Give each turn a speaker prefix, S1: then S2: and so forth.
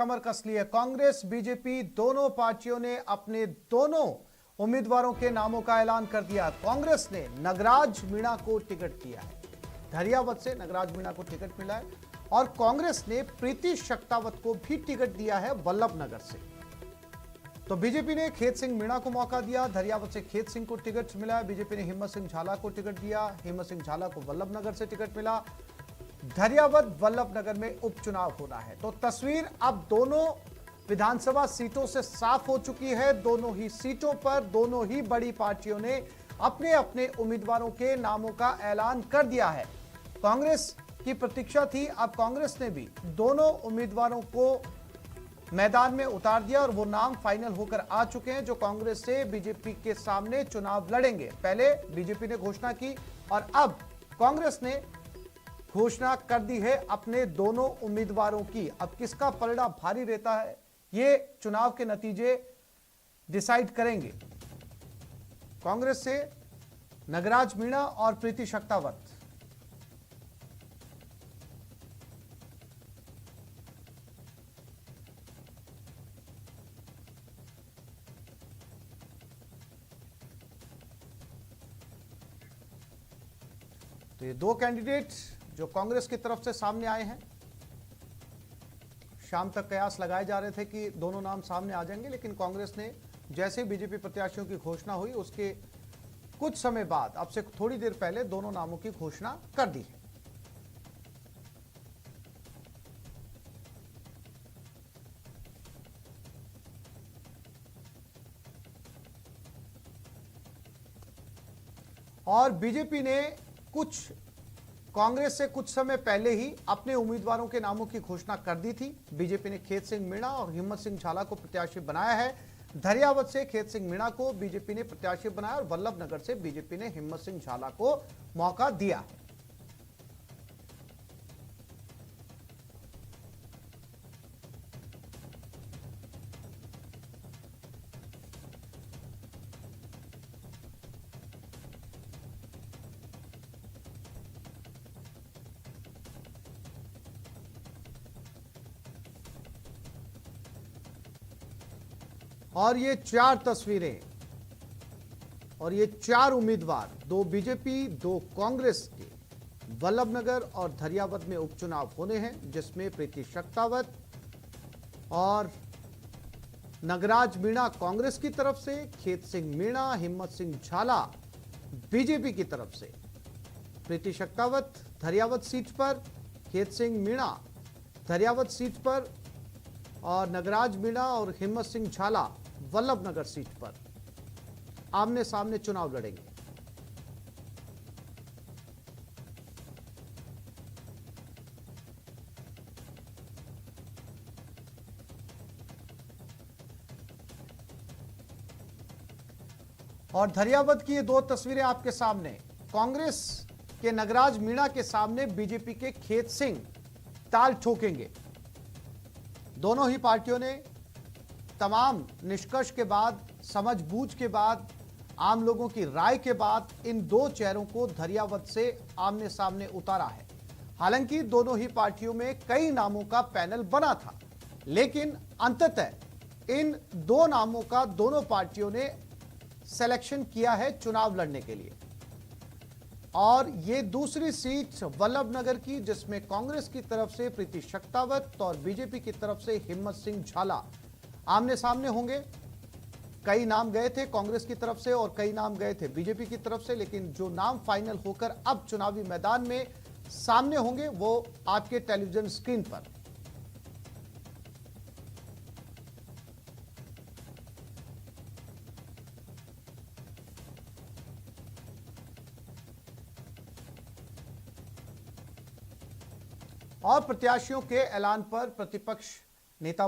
S1: कमर कस ली है। कांग्रेस बीजेपी दोनों पार्टियों ने अपने दोनों उम्मीदवारों के नामों का ऐलान कर दिया। कांग्रेस ने नगराज मीणा को टिकट दिया है, धरियावत से नगराज मीणा को टिकट मिला है और कांग्रेस ने प्रीति शक्तावत को भी टिकट दिया है वल्लभनगर से। तो बीजेपी ने खेत सिंह मीणा को मौका दिया, धरियावत से खेत सिंह को टिकट मिला है। बीजेपी ने हिम्मत सिंह झाला को टिकट दिया, हिम्मत सिंह झाला को वल्लभनगर से टिकट मिला। धरियावत वल्लभनगर में उपचुनाव होना है। तो तस्वीर अब दोनों विधानसभा सीटों से साफ हो चुकी है। दोनों ही सीटों पर दोनों ही बड़ी पार्टियों ने अपने अपने उम्मीदवारों के नामों का ऐलान कर दिया है। कांग्रेस की प्रतीक्षा थी, अब कांग्रेस ने भी दोनों उम्मीदवारों को मैदान में उतार दिया और वो नाम फाइनल होकर आ चुके हैं जो कांग्रेस से बीजेपी के सामने चुनाव लड़ेंगे। पहले बीजेपी ने घोषणा की और अब कांग्रेस ने घोषणा कर दी है अपने दोनों उम्मीदवारों की। अब किसका पलड़ा भारी रहता है ये चुनाव के नतीजे डिसाइड करेंगे। कांग्रेस से नगराज मीणा और प्रीति शक्तावत। तो ये दो कैंडिडेट जो कांग्रेस की तरफ से सामने आए हैं। शाम तक कयास लगाए जा रहे थे कि दोनों नाम सामने आ जाएंगे, लेकिन कांग्रेस ने जैसे बीजेपी प्रत्याशियों की घोषणा हुई उसके कुछ समय बाद, अब से थोड़ी देर पहले, दोनों नामों की घोषणा कर दी है। और बीजेपी ने कांग्रेस से कुछ समय पहले ही अपने उम्मीदवारों के नामों की घोषणा कर दी थी। बीजेपी ने खेत सिंह मीणा और हिम्मत सिंह झाला को प्रत्याशी बनाया है। धरियावत से खेत सिंह मीणा को बीजेपी ने प्रत्याशी बनाया और वल्लभनगर से बीजेपी ने हिम्मत सिंह झाला को मौका दिया है। और ये चार तस्वीरें और ये चार उम्मीदवार, दो बीजेपी दो कांग्रेस के, वल्लभनगर और धरियावत में उपचुनाव होने हैं, जिसमें प्रीति शक्तावत और नगराज मीणा कांग्रेस की तरफ से, खेत सिंह मीणा हिम्मत सिंह झाला बीजेपी की तरफ से। प्रीति शक्तावत धरियावत सीट पर, खेत सिंह मीणा धरियावत सीट पर और नगराज मीणा और हिम्मत सिंह झाला वल्लभनगर सीट पर आमने सामने चुनाव लड़ेंगे। और धरियावत की ये दो तस्वीरें आपके सामने। कांग्रेस के नगराज मीणा के सामने बीजेपी के खेत सिंह ताल ठोकेंगे। दोनों ही पार्टियों ने तमाम निष्कर्ष के बाद, समझबूझ के बाद, आम लोगों की राय के बाद इन दो चेहरों को धरियावत से आमने सामने उतारा है। हालांकि दोनों ही पार्टियों में कई नामों का पैनल बना था, लेकिन अंततः इन दो नामों का दोनों पार्टियों ने सिलेक्शन किया है चुनाव लड़ने के लिए। और ये दूसरी सीट वल्लभनगर की, जिसमें कांग्रेस की तरफ से प्रीति शक्तावत और बीजेपी की तरफ से हिम्मत सिंह झाला आमने सामने होंगे। कई नाम गए थे कांग्रेस की तरफ से और कई नाम गए थे बीजेपी की तरफ से, लेकिन जो नाम फाइनल होकर अब चुनावी मैदान में सामने होंगे वो आपके टेलीविजन स्क्रीन पर। और प्रत्याशियों के ऐलान पर प्रतिपक्ष नेता